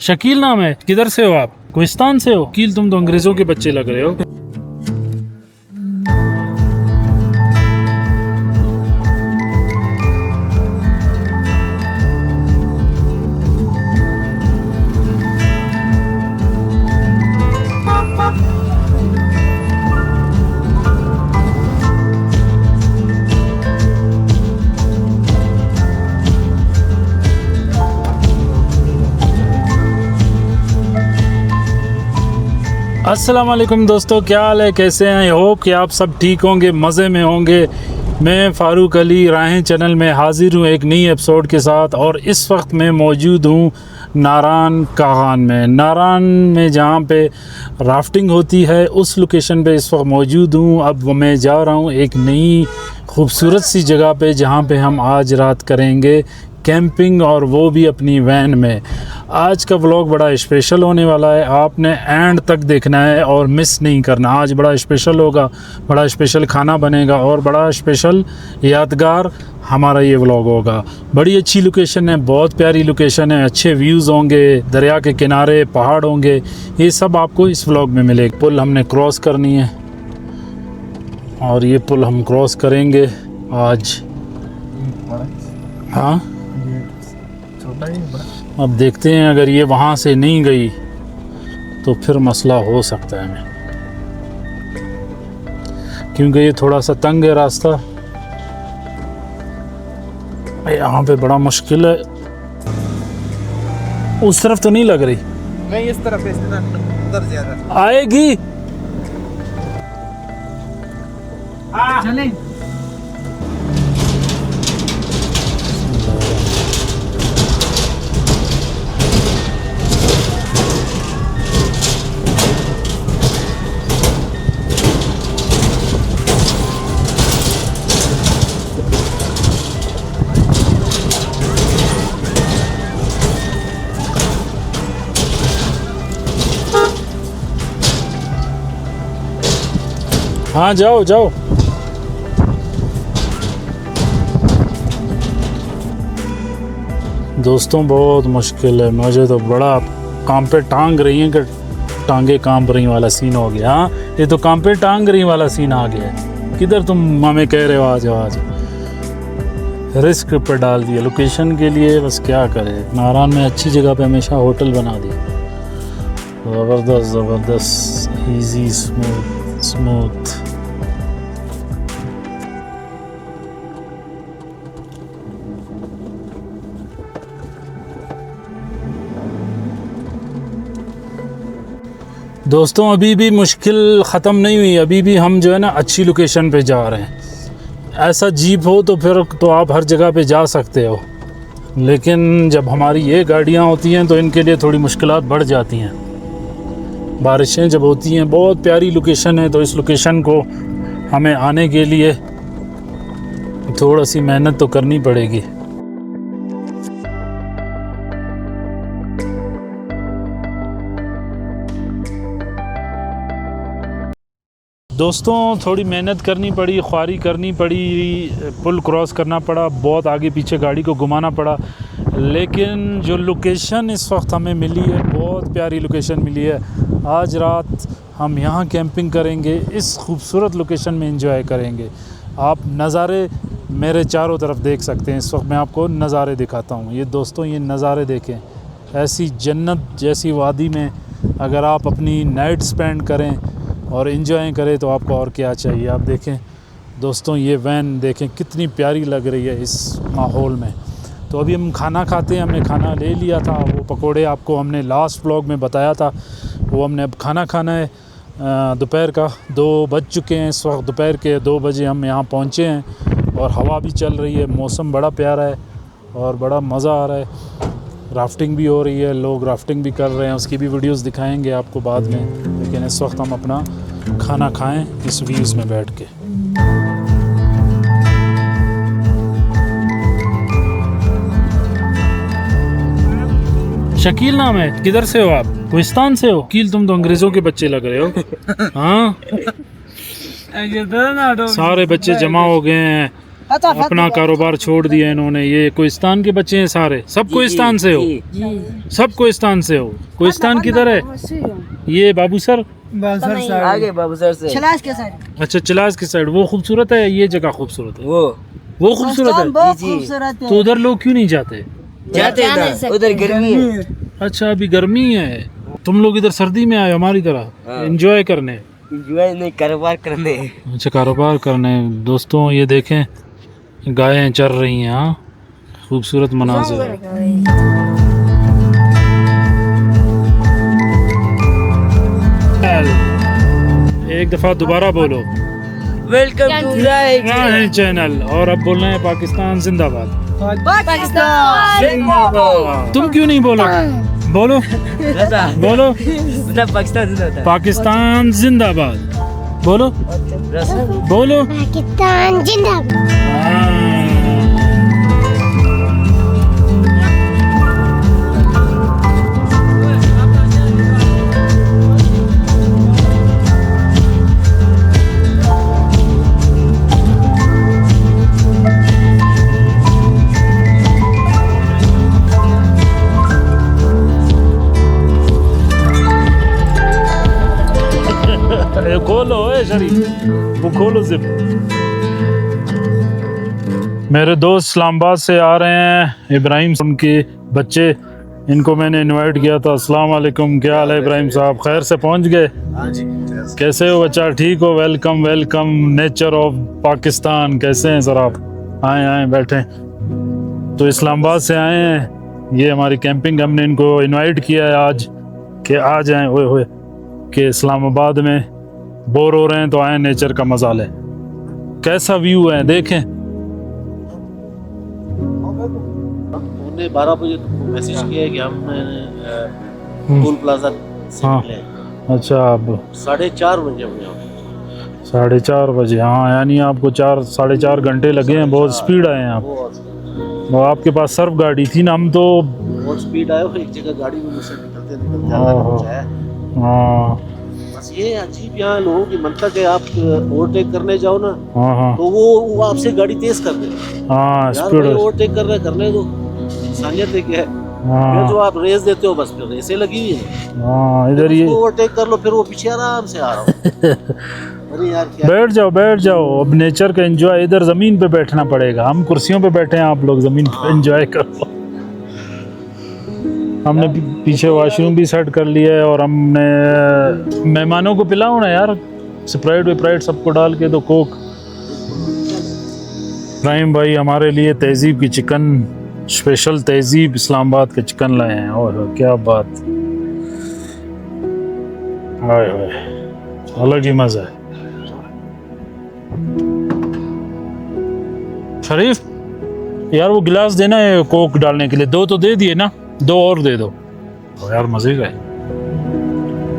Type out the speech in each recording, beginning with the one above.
शकील नाम है। किधर से हो आप? कोहिस्तान से हो? शकील तुम तो अंग्रेजों के बच्चे लग रहे हो। अस्सलाम वालेकुम दोस्तों, क्या हाल है, कैसे हैं? आई होप कि आप सब ठीक होंगे, मज़े में होंगे। मैं फ़ारूक अली राहें चैनल में हाज़िर हूँ एक नई एपिसोड के साथ। और इस वक्त मैं मौजूद हूँ नारान कागान में। नारान में जहाँ पे राफ्टिंग होती है उस लोकेशन पे इस वक्त मौजूद हूँ। अब मैं जा रहा हूँ एक नई खूबसूरत सी जगह पे जहाँ पे हम आज रात करेंगे कैंपिंग, और वो भी अपनी वैन में। आज का व्लॉग बड़ा स्पेशल होने वाला है, आपने एंड तक देखना है और मिस नहीं करना। आज बड़ा स्पेशल होगा, बड़ा स्पेशल खाना बनेगा और बड़ा स्पेशल यादगार हमारा ये व्लॉग होगा। बड़ी अच्छी लोकेशन है, बहुत प्यारी लोकेशन है, अच्छे व्यूज़ होंगे, दरिया के किनारे पहाड़ होंगे, ये सब आपको इस व्लॉग में मिलेगा। पुल हमने क्रॉस करनी है और ये पुल हम क्रॉस करेंगे आज। हाँ, अब देखते हैं, अगर ये वहाँ से नहीं गई तो फिर मसला हो सकता है, क्योंकि ये थोड़ा सा तंग है रास्ता। यहाँ पे बड़ा मुश्किल है। उस तरफ तो नहीं लग रही, नहीं इस तरफ उधर ज्यादा आएगी। चलें। हाँ जाओ जाओ। दोस्तों बहुत मुश्किल है, मुझे तो बड़ा काम पे टांग रही है कि टांगे कांप रही वाला सीन हो गया। हाँ, ये तो काम पे टांग रही वाला सीन आ गया है। किधर तुम हमें कह रहे हो आ जाओ आ जाओ। रिस्क पर डाल दिया लोकेशन के लिए, बस क्या करें। नारान में अच्छी जगह पे हमेशा होटल बना दिया। ज़बरदस्त ज़बरदस्त, इजी स्मूथ। दोस्तों अभी भी मुश्किल ख़त्म नहीं हुई, अभी भी हम जो है ना अच्छी लोकेशन पे जा रहे हैं। ऐसा जीप हो तो फिर तो आप हर जगह पे जा सकते हो, लेकिन जब हमारी ये गाड़ियाँ होती हैं तो इनके लिए थोड़ी मुश्किलात बढ़ जाती हैं। बारिशें जब होती हैं, बहुत प्यारी लोकेशन है, तो इस लोकेशन को हमें आने के लिए थोड़ा सी मेहनत तो करनी पड़ेगी। दोस्तों थोड़ी मेहनत करनी पड़ी, ख्वारी करनी पड़ी, पुल क्रॉस करना पड़ा, बहुत आगे पीछे गाड़ी को घुमाना पड़ा, लेकिन जो लोकेशन इस वक्त हमें मिली है बहुत प्यारी लोकेशन मिली है। आज रात हम यहाँ कैंपिंग करेंगे, इस खूबसूरत लोकेशन में एंजॉय करेंगे। आप नज़ारे मेरे चारों तरफ देख सकते हैं। इस वक्त मैं आपको नज़ारे दिखाता हूँ। ये दोस्तों ये नज़ारे देखें, ऐसी जन्नत जैसी वादी में अगर आप अपनी नाइट स्पेंड करें और एंजॉय करें तो आपको और क्या चाहिए। आप देखें दोस्तों, ये वैन देखें कितनी प्यारी लग रही है इस माहौल में। तो अभी हम खाना खाते हैं, हमने खाना ले लिया था, वो पकोड़े आपको हमने लास्ट व्लॉग में बताया था, वो हमने अब खाना खाना है। दोपहर का 2 बज चुके हैं, इस वक्त दोपहर के 2 बजे हम यहाँ पहुँचे हैं और हवा भी चल रही है, मौसम बड़ा प्यारा है और बड़ा मज़ा आ रहा है। राफ्टिंग भी हो रही है, लोग राफ्टिंग भी कर रहे हैं, उसकी भी वीडियोस दिखाएंगे आपको बाद में, लेकिन इस वक्त हम अपना खाना खाएं इस व्यूज़ में बैठ के। शकील नाम है। किधर से हो आप? कोहिस्तान से हो? शकील तुम तो अंग्रेज़ों के बच्चे लग रहे हो। हाँ, सारे बच्चे जमा हो गए हैं अपना कारोबार छोड़ दिया इन्होंने। ये कोहिस्तान के बच्चे हैं सारे? सब कोहिस्तान से हो? सब कोहिस्तान से हो? कोहिस्तान किधर है? ये बाबू सर आगे बाबू सर से चलाश के साइड। अच्छा, चिलास की साइड। वो खूबसूरत है, ये जगह खूबसूरत है? वो खूबसूरत है। बहुत जी। खूबसूरत है। तो उधर लोग क्यों नहीं जाते? जाते उधर गर्मी है। अच्छा, अभी गर्मी है। तुम लोग इधर सर्दी में आए हमारी तरह एंजॉय करने? एंजॉय नहीं, कारोबार करने। अच्छा, कारोबार करने। दोस्तों ये देखें, गायें चर रही हैं। हाँ, खूबसूरत मनाज़िर है। एक दफ़ा दोबारा बोलो, वेलकम टू राय चैनल। और अब बोलना है पाकिस्तान जिंदाबाद। जिंदाबाद। तुम क्यों नहीं बोलो? बोलो बोलो, पाकिस्तान जिंदाबाद। पाकिस्तान जिंदाबाद। बोलो बोलो, पाकिस्तान जिंदाबाद। हाँ। ये खोलो है शरीफ, वो खोलो जिप। मेरे दोस्त इस्लामाबाद से आ रहे हैं, इब्राहिम, उनके बच्चे, इनको मैंने इनवाइट किया था। अस्सलाम वालेकुम, क्या हाल है इब्राहिम साहब? खैर से पहुंच गए? कैसे हो बच्चा? ठीक हो? Welcome welcome, nature of Pakistan. कैसे हैं सर आप? आए आए बैठे। तो इस्लामाबाद से आए हैं, ये हमारी कैंपिंग, हमने इनको इनवाइट किया है आज कि आ जाएं। ओए होए कि इस्लामाबाद में बोर हो रहे हैं तो आए, नेचर का मजा लें। कैसा व्यू है देखें। उन्होंने 12 बजे मैसेज किया है कि हम टोल प्लाजा से हाँ। निकले हैं। अच्छा, अब 4:30 बजे हम यहाँ 4:30 बजे। हाँ, यानी आपको 4-4.5 घंटे लगे हैं। बहुत स्पीड आए हैं आप। वो आपके पास सर्फ गाड़ी थी ना? हम तो बहुत स्पीड आए हो, एक जगह गाड़ी में मुझसे निकलते निकलते आधा पहुंचा है। हाँ बस ये अजीब यहाँ लोगों की मनता है, आप ओवरटेक करने जाओ ना हाँ हाँ तो वो आपसे गाड़ी तेज कर दे। हाँ, यार स्पीड। भाई ओवरटेक कर रहे करने दो, इंसानियत है क्या है? फिर जो हाँ आप रेस देते हो, बस फिर रेसें लगी हुई है। हाँ, इधर ये ओवरटेक कर लो, फिर वो पीछे आराम से आ रहा हो। अरे यार क्या बैठ जाओ बैठ जाओ। अब नेचर का एंजॉय, इधर जमीन पे बैठना पड़ेगा। हम कुर्सियों पे बैठे हैं, आप लोग जमीन पे एंजॉय करो। हमने पीछे वॉशरूम भी सेट कर लिया है और हमने मेहमानों को पिलाओ ना यार, स्प्राइट विप्राइट सबको डाल के दो, कोक। इब्राहिम भाई हमारे लिए तहजीब की चिकन, स्पेशल तहजीब इस्लामाबाद के चिकन लाए हैं। और क्या बात, हाय हाय, अलग ही मजा है। शरीफ यार, वो गिलास देना है कोक डालने के लिए। 2 तो दे दिए ना, 2 और दे दो। तो यार मजे का है,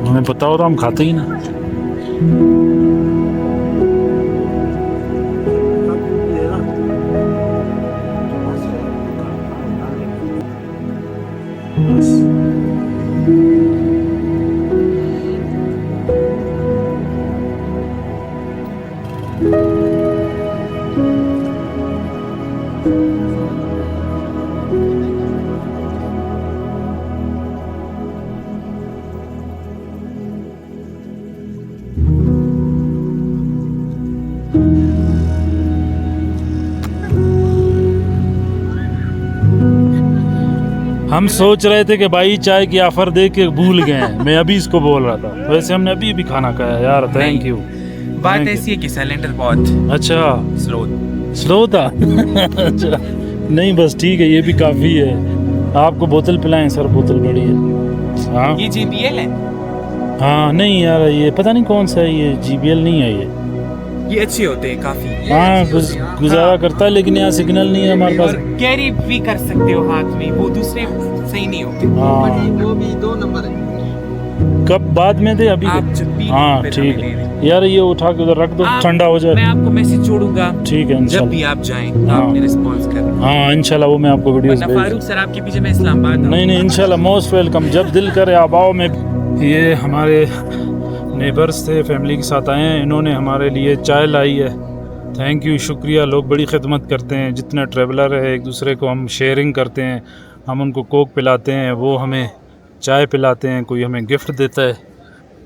हमें पता हो तो हम खाते ही ना। हम सोच रहे थे कि भाई चाय की ऑफर दे के भूल गए हैं। मैं अभी इसको बोल रहा था, वैसे हमने अभी भी खाना खाया यार। Thank you. बात Thank you. ऐसी है कि सिलेंडर बहुत अच्छा, स्लो था। अच्छा, नहीं बस ठीक है, ये भी काफ़ी है। आपको बोतल पिलाएं सर? बोतल बड़ी है। हाँ ये JBL है, हाँ, नहीं यार ये पता नहीं कौन सा है, ये JBL नहीं है ये अच्छे होते हैं काफी। हाँ गुजारा करता है, लेकिन यहाँ सिग्नल नहीं है हमारे और पास। कैरी भी कर सकते हो हाथ में, वो दूसरे सही नहीं होते। हाँ, वो भी 2 नंबर है। कब बाद में दे? अभी आप जब भी हाँ फिर ठीक हमें दे है दें। यार, ये उठा के उधर रख दो, आप- ठंडा हो मैं जाए। आपको मैसेज छोड़ूंगा, ठीक है जब इंशाल्लाह। भी आप जाएं हाँ। आपने रिस्पॉन्स करना। हाँ इंशाल्लाह, वो मैं आपको वीडियोस वरना भेज। फारूक सर आपके पीछे मैं इस्लामाबाद आऊं। नहीं नहीं इंशाल्लाह, मोस्ट वेलकम। जब दिल करे आप आओ। मैं ये हमारे नेबर्स थे, फैमिली के साथ आए हैं। इन्होंने हमारे लिए चाय लाई है थैंक यू, शुक्रिया। लोग बड़ी खिदमत करते हैं, जितने ट्रैवलर है एक दूसरे को हम शेयरिंग करते हैं, हम उनको कोक पिलाते हैं, वो हमें चाय पिलाते हैं, कोई हमें गिफ्ट देता है।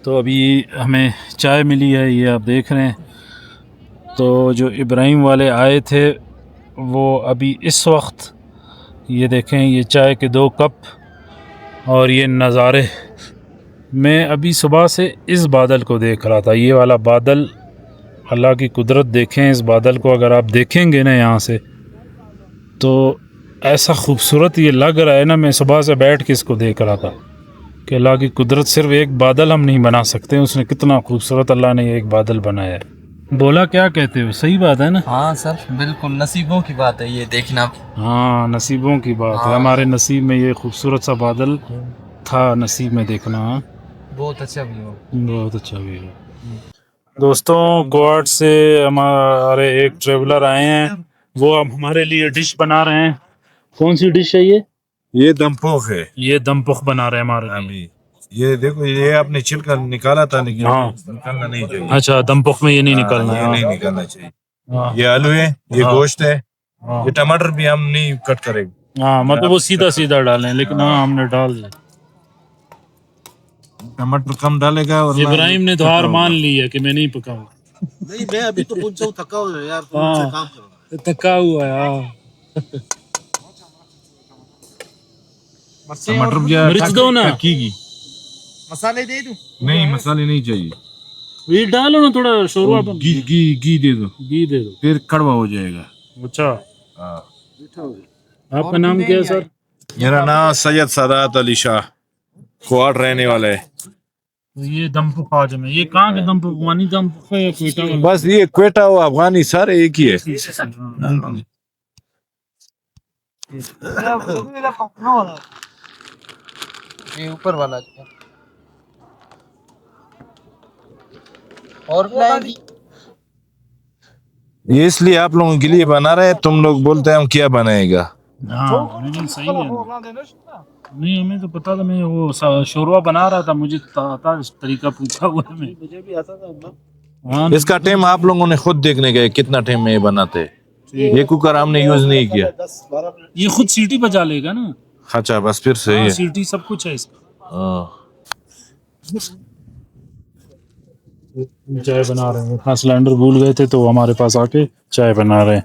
तो अभी हमें चाय मिली है, ये आप देख रहे हैं। तो जो इब्राहिम वाले आए थे वो अभी इस वक्त ये देखें, ये चाय के 2 कप और ये नज़ारे। मैं अभी सुबह से इस बादल को देख रहा था, ये वाला बादल, अल्लाह की कुदरत देखें इस बादल को। अगर आप देखेंगे ना यहाँ से तो ऐसा खूबसूरत ये लग रहा है ना। मैं सुबह से बैठ के इसको देख रहा था कि अल्लाह की कुदरत, सिर्फ एक बादल हम नहीं बना सकते, उसने कितना खूबसूरत अल्लाह ने एक बादल बनाया है। बोला क्या कहते हो, सही बात है ना? हाँ सर, बिल्कुल नसीबों की बात है ये देखना। हाँ, नसीबों की बात है। हमारे नसीब में ये खूबसूरत सा बादल था, नसीब में देखना। बहुत अच्छा व्यू, बहुत अच्छा व्यू है। दोस्तों, क्वाड से हमारे एक ट्रेवलर आए हैं, वो अब हमारे लिए डिश बना रहे हैं। कौन सी डिश है ये? ये दमपोख है। ये दमपुख बना रहे हैं हमारे लिए। अभी ये देखो, ये आपने छिलका निकाला था, लेकिन हाँ। निकालना नहीं चाहिए। अच्छा, दमपुख में ये नहीं निकलना ये है। नहीं निकालना चाहिए। हाँ। ये आलू है, ये हाँ। गोश्त है, हाँ। ये टमाटर भी हम नहीं कट करेंगे। हाँ, मतलब वो सीधा सीधा डालें, लेकिन हाँ हमने डाल दिया। टमाटर कम डालेगा। और इब्राहिम ने तो हार मान ली है कि मैं नहीं पकाऊंगा। नहीं, मैं अभी तो पूछ रहा हूँ, थका हुआ है यार, तो हाँ। मुझसे काम करो। थका हुआ है। हाँ, टमाटर क्या मिर्च दो ना। की मसाले दे दूं? नहीं, मसाले नहीं चाहिए। ये डालो ना, थोड़ा शोरबा बन। घी दे दो, घी दे दो। फिर कड़वा हो जाएगा। अच्छा, हाँ। आपका नाम क्या है सर? मेरा नाम सैयद सादात अली शाह, क्वाड रहने वाला है। ये दमपुख आजम है। ये कहाँ के दमपुख? वानी दमपुख है या क्वेटा वाला? बस ये क्वेटा और अफगानी सारे एक ही है। ये ऊपर वाला जो है। और बनाएंगी? ये इसलिए आप लोगों के लिए बना रहे हैं, तुम लोग बोलते हैं हम क्या बनाएगा। हाँ, लेकिन सही है। नहीं, हमें तो पता था, मैं वो शोरबा बना रहा था, मुझे था इस तरीका पूछा हुआ है। मुझे भी आता था ना। हाँ, इसका टाइम आप लोगों ने खुद देखने गए कितना टाइम में ये बनाते हैं। ये कुकर हमने यूज नहीं किया। 10-12 मिनट। ये खुद सीटी बजा लेगा ना। अच्छा, बस फिर सही हाँ, है। सीटी सब कुछ है इसका। हाँ। चाय बना रहे हैं, अपना सिलेंडर भूल गए थे तो हमारे पास आके चाय बना रहे हैं।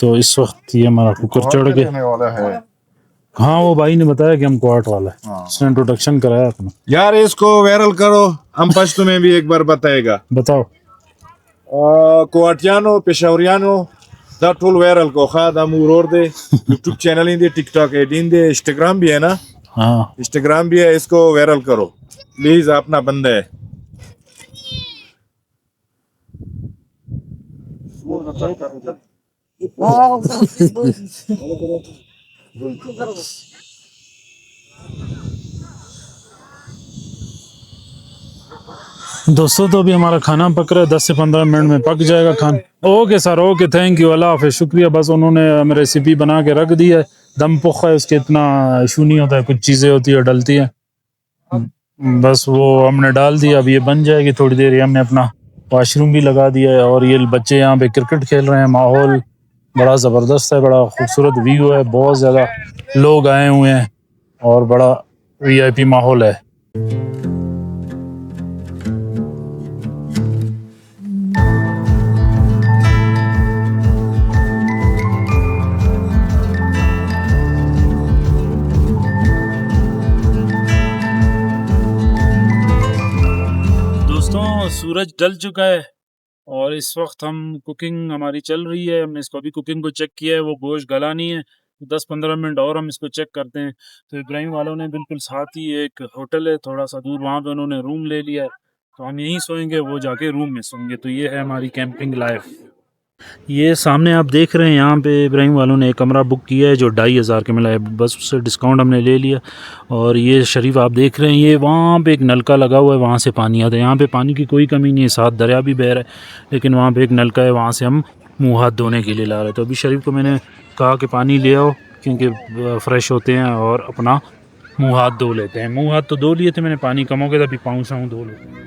तो इस वक्त ये हमारा कुकर चढ़ गया। हाँ, वो भाई ने बताया कि हम क्वार्ट वाला है, उसने इंट्रोडक्शन कराया अपना। यार इसको वायरल करो, हम पश्तो में भी एक बार बताएगा। बताओ। क्वाटियानो पेशावरियानो दा टूल वायरल को खाद हम उरोर दे। यूट्यूब चैनल ही दे, टिकटॉक एडिन दे, इंस्टाग्राम भी है ना। हाँ, इंस्टाग्राम भी है, इसको वायरल करो प्लीज, अपना बंदा है। दोस्तों, तो अभी हमारा खाना पक रहा है, 10 से 15 मिनट में पक जाएगा खाना। Okay sir, okay, thank you, अल्लाह हाफिज़, शुक्रिया। बस उन्होंने हमें रेसिपी बना के रख दी है। दम पुख है, उसके इतना इशू नहीं होता है, कुछ चीज़ें होती है डलती हैं, बस वो हमने डाल दिया। अब ये बन जाएगी थोड़ी देर। ये हमने अपना वाशरूम भी लगा दिया है और ये बच्चे यहाँ पे क्रिकेट खेल रहे हैं। माहौल बड़ा ज़बरदस्त है, बड़ा खूबसूरत व्यू है, बहुत ज़्यादा लोग आए हुए हैं और बड़ा VIP माहौल है। दोस्तों, सूरज ढल चुका है और इस वक्त हम कुकिंग हमारी चल रही है। हमने इसको अभी कुकिंग को चेक किया है, वो गोश्त गला नहीं है। 10-15 मिनट और हम इसको चेक करते हैं। तो इब्राहिम वालों ने बिल्कुल साथ ही एक होटल है थोड़ा सा दूर, वहाँ पे उन्होंने रूम ले लिया है, तो हम यहीं सोएंगे, वो जाके रूम में सोएंगे। तो ये है हमारी कैंपिंग लाइफ। ये सामने आप देख रहे हैं, यहाँ पे इब्राहिम वालों ने एक कमरा बुक किया है जो 2500 के मिला है, बस उससे डिस्काउंट हमने ले लिया। और ये शरीफ आप देख रहे हैं, ये वहाँ पे एक नलका लगा हुआ है, वहाँ से पानी आता है। यहाँ पे पानी की कोई कमी नहीं है, साथ दरिया भी बह रहा है, लेकिन वहाँ पे एक नलका है, वहाँ से हम मुँह हाथ धोने के लिए ला रहे हैं। तो अभी शरीफ को मैंने कहा कि पानी ले आओ, क्योंकि फ़्रेश होते हैं और अपना मुँह हाथ धो लेते हैं। मुँह हाथ तो धो लिए थे मैंने, पानी कम हो गया था, अभी पाँव शाँव धो लेते हैं।